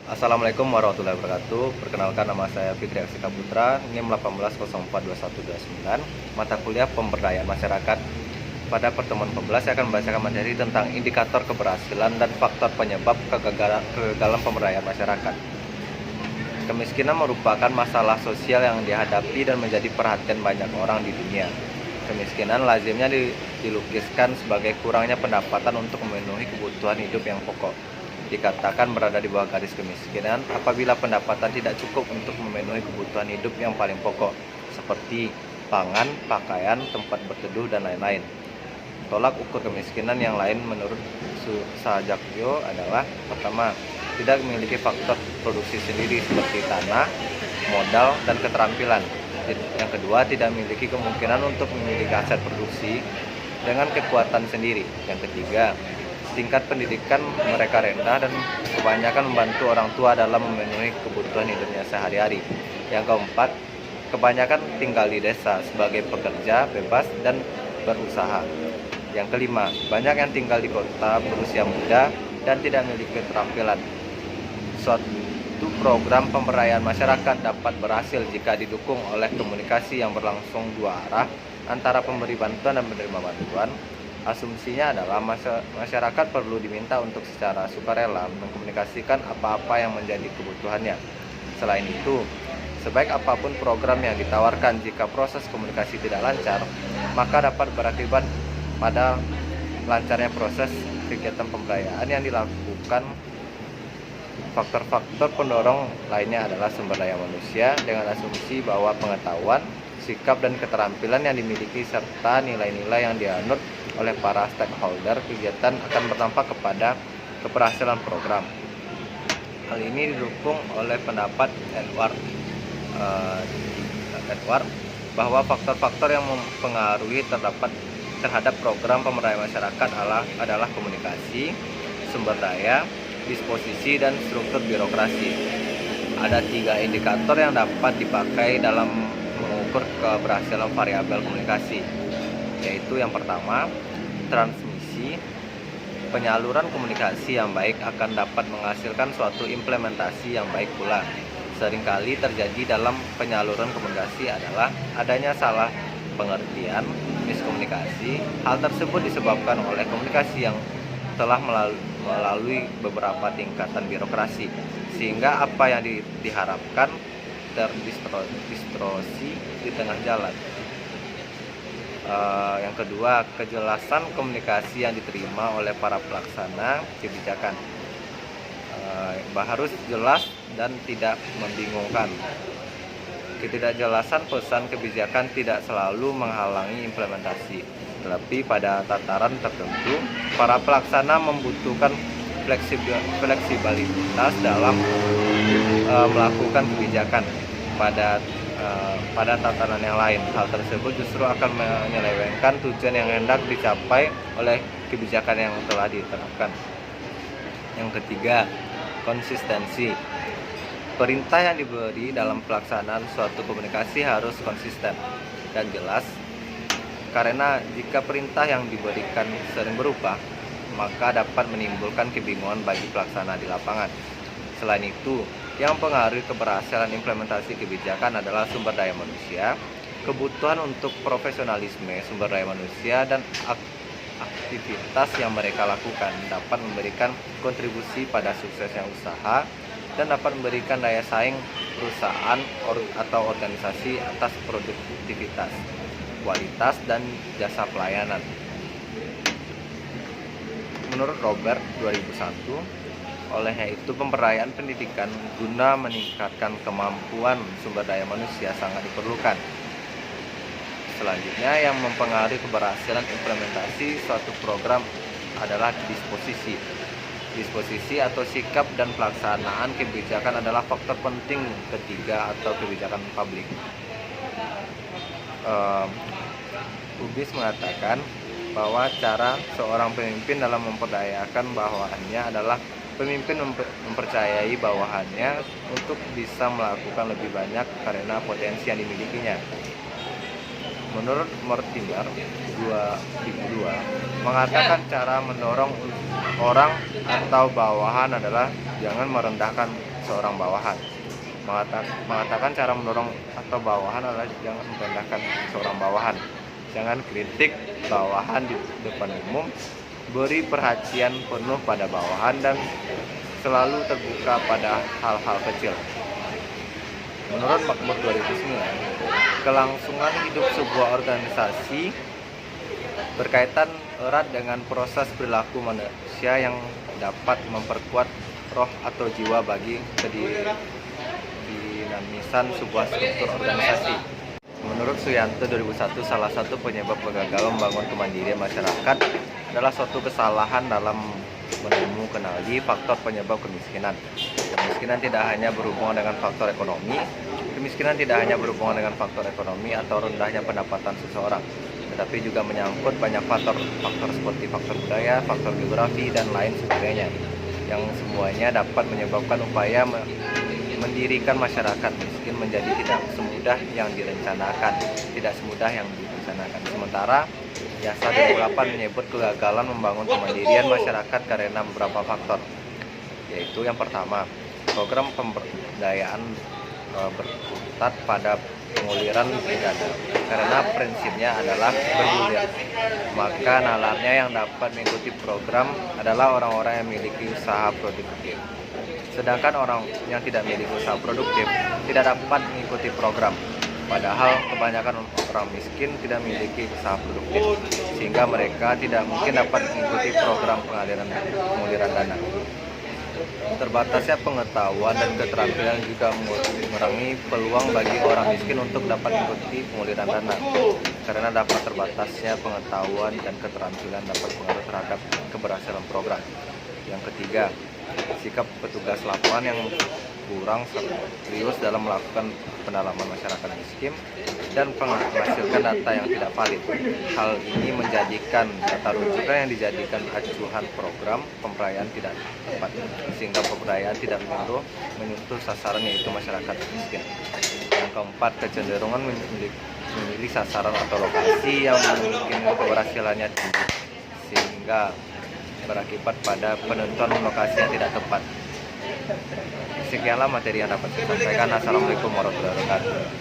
Assalamualaikum warahmatullahi wabarakatuh. Perkenalkan, nama saya Fikri Aksika Putra, NIM 18042129, mata kuliah Pemberdayaan Masyarakat. Pada pertemuan ke-11 saya akan membacakan materi tentang indikator keberhasilan dan faktor penyebab kegagalan pemberdayaan masyarakat. Kemiskinan merupakan masalah sosial yang dihadapi dan menjadi perhatian banyak orang di dunia. Kemiskinan lazimnya dilukiskan sebagai kurangnya pendapatan untuk memenuhi kebutuhan hidup yang pokok. Dikatakan berada di bawah garis kemiskinan apabila pendapatan tidak cukup untuk memenuhi kebutuhan hidup yang paling pokok, seperti pangan, pakaian, tempat berteduh, dan lain-lain. Tolak ukur kemiskinan yang lain menurut Susajakyo adalah: pertama, tidak memiliki faktor produksi sendiri seperti tanah, modal, dan keterampilan. Yang kedua, tidak memiliki kemungkinan untuk memiliki aset produksi dengan kekuatan sendiri. Yang ketiga, tingkat pendidikan mereka rendah dan kebanyakan membantu orang tua dalam memenuhi kebutuhan hidupnya sehari-hari. Yang keempat, kebanyakan tinggal di desa sebagai pekerja bebas dan berusaha. Yang kelima, banyak yang tinggal di kota berusia muda dan tidak memiliki keterampilan. Suatu program pemberdayaan masyarakat dapat berhasil jika didukung oleh komunikasi yang berlangsung dua arah antara pemberi bantuan dan penerima bantuan. Asumsinya adalah masyarakat perlu diminta untuk secara sukarela mengkomunikasikan apa-apa yang menjadi kebutuhannya. Selain itu, sebaik apapun program yang ditawarkan, jika proses komunikasi tidak lancar, maka dapat berakibat pada lancarnya proses kegiatan pemberdayaan yang dilakukan. Faktor-faktor pendorong lainnya adalah sumber daya manusia, dengan asumsi bahwa pengetahuan, sikap, dan keterampilan yang dimiliki serta nilai-nilai yang dianut oleh para stakeholder kegiatan akan berdampak kepada keberhasilan program. Hal ini didukung oleh pendapat Edward bahwa faktor-faktor yang mempengaruhi terhadap program pemberdayaan masyarakat adalah komunikasi, sumber daya, disposisi, dan struktur birokrasi. Ada 3 indikator yang dapat dipakai dalam mengukur keberhasilan variabel komunikasi, yaitu yang pertama, transmisi. Penyaluran komunikasi yang baik akan dapat menghasilkan suatu implementasi yang baik pula. Seringkali terjadi dalam penyaluran komunikasi adalah adanya salah pengertian, miskomunikasi. Hal tersebut disebabkan oleh komunikasi yang telah melalui beberapa tingkatan birokrasi, sehingga apa yang diharapkan terdistorsi di tengah jalan. Yang kedua, kejelasan komunikasi yang diterima oleh para pelaksana kebijakan harus jelas dan tidak membingungkan. Ketidakjelasan pesan kebijakan tidak selalu menghalangi implementasi, tetapi pada tataran tertentu, para pelaksana membutuhkan fleksibilitas dalam melakukan kebijakan. Pada tataran yang lain, hal tersebut justru akan menyelewengkan tujuan yang hendak dicapai oleh kebijakan yang telah diterapkan. Yang ketiga, konsistensi. Perintah yang diberi dalam pelaksanaan suatu komunikasi harus konsisten dan jelas, karena jika perintah yang diberikan sering berubah, maka dapat menimbulkan kebingungan bagi pelaksana di lapangan. Selain itu, yang mempengaruhi keberhasilan implementasi kebijakan adalah sumber daya manusia. Kebutuhan untuk profesionalisme sumber daya manusia dan aktivitas yang mereka lakukan dapat memberikan kontribusi pada suksesnya usaha dan dapat memberikan daya saing perusahaan atau organisasi atas produktivitas, kualitas, dan jasa pelayanan. Menurut Robert 2001, olehnya itu pemberdayaan pendidikan guna meningkatkan kemampuan sumber daya manusia sangat diperlukan. Selanjutnya, yang mempengaruhi keberhasilan implementasi suatu program adalah disposisi. Disposisi atau sikap dan pelaksanaan kebijakan adalah faktor penting ketiga atau kebijakan publik. Ubis mengatakan bahwa cara seorang pemimpin dalam memperdayakan bawahannya adalah pemimpin mempercayai bawahannya untuk bisa melakukan lebih banyak karena potensi yang dimilikinya. Menurut Mortimer 2002 mengatakan cara mendorong orang atau bawahan adalah jangan merendahkan seorang bawahan. Mengatakan cara mendorong atau bawahan adalah jangan merendahkan seorang bawahan, jangan kritik bawahan di depan umum, beri perhatian penuh pada bawahan, dan selalu terbuka pada hal-hal kecil. Menurut Makmur 2009, kelangsungan hidup sebuah organisasi berkaitan erat dengan proses perilaku manusia yang dapat memperkuat roh atau jiwa bagi kedinamisan sebuah struktur organisasi. Menurut Suyanto 2001, salah satu penyebab kegagalan membangun kemandirian masyarakat adalah suatu kesalahan dalam mengenali faktor penyebab kemiskinan. Kemiskinan tidak hanya berhubungan dengan faktor ekonomi. Kemiskinan tidak hanya berhubungan dengan faktor ekonomi atau rendahnya pendapatan seseorang, tetapi juga menyangkut banyak faktor seperti faktor budaya, faktor geografi, dan lain sebagainya, yang semuanya dapat menyebabkan upaya mendirikan masyarakat miskin menjadi tidak semudah yang direncanakan. Sementara Yasa 2008 menyebut kegagalan membangun kemandirian masyarakat karena beberapa faktor, yaitu yang pertama, program pemberdayaan berkutat pada penguliran dana, karena prinsipnya adalah bergulir. Maka nalarnya yang dapat mengikuti program adalah orang-orang yang memiliki usaha produktif. Sedangkan orang yang tidak memiliki usaha produktif tidak dapat mengikuti program. Padahal kebanyakan orang miskin tidak memiliki usaha produktif, sehingga mereka tidak mungkin dapat mengikuti program penguliran dana. Terbatasnya pengetahuan dan keterampilan juga mengurangi peluang bagi orang miskin untuk dapat mengikuti penguliran dana, karena dapat terbatasnya pengetahuan dan keterampilan dapat pengaruh terhadap keberhasilan program. Yang ketiga, sikap petugas lapangan yang kurang serius dalam melakukan pendalaman masyarakat miskin dan menghasilkan data yang tidak valid. Hal ini menjadikan data rujukan yang dijadikan acuan program pemberdayaan tidak tepat, sehingga pemberdayaan tidak menyentuh sasaran, yaitu masyarakat miskin. Yang keempat, kecenderungan memilih sasaran atau lokasi yang memungkinkan keberhasilannya tinggi, sehingga berakibat pada penentuan lokasi yang tidak tepat. Sekianlah materi yang dapat saya sampaikan. Assalamualaikum warahmatullahi wabarakatuh.